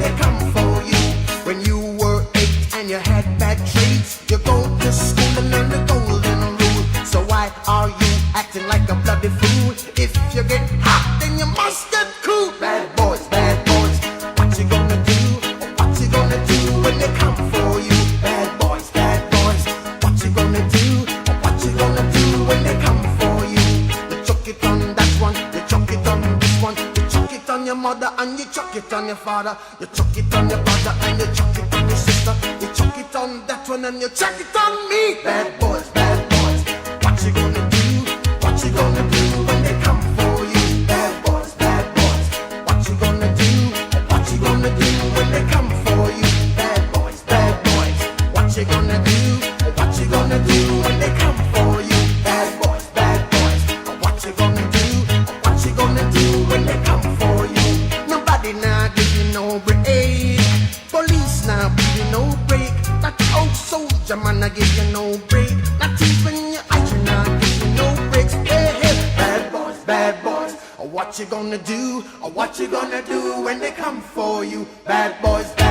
they come for you. When you were 8 and you had bad traits, you go to school and learn the golden rule. So why are you acting like a bloody fool? If you get hot, then you must get cool. Bad boys, what you gonna do? What you gonna do when they come for you? Bad boys, what you gonna do? What you gonna do when they come for you? You chuck it on that one, you chuck it on this one, you chuck it on your mother and you chuck it on your father, you chuck it on your brother and you chuck it on your sister, you chuck it on that one and you chuck it on me. Bad boys, what you gonna do? What you gonna do when they come for you? Bad boys, what you gonna do? What you gonna do when they come for you? Bad boys, what you gonna do? What you gonna do when they come for you? Bad boys, what you gonna do? What you gonna do when they come for you? Nobody now give you no break. Police now give you no break. That old soldier man I give you no break. Not even your eyes now give you no breaks. Hey, bad boys, what you gonna do? What you gonna do when they come for you? Bad boys.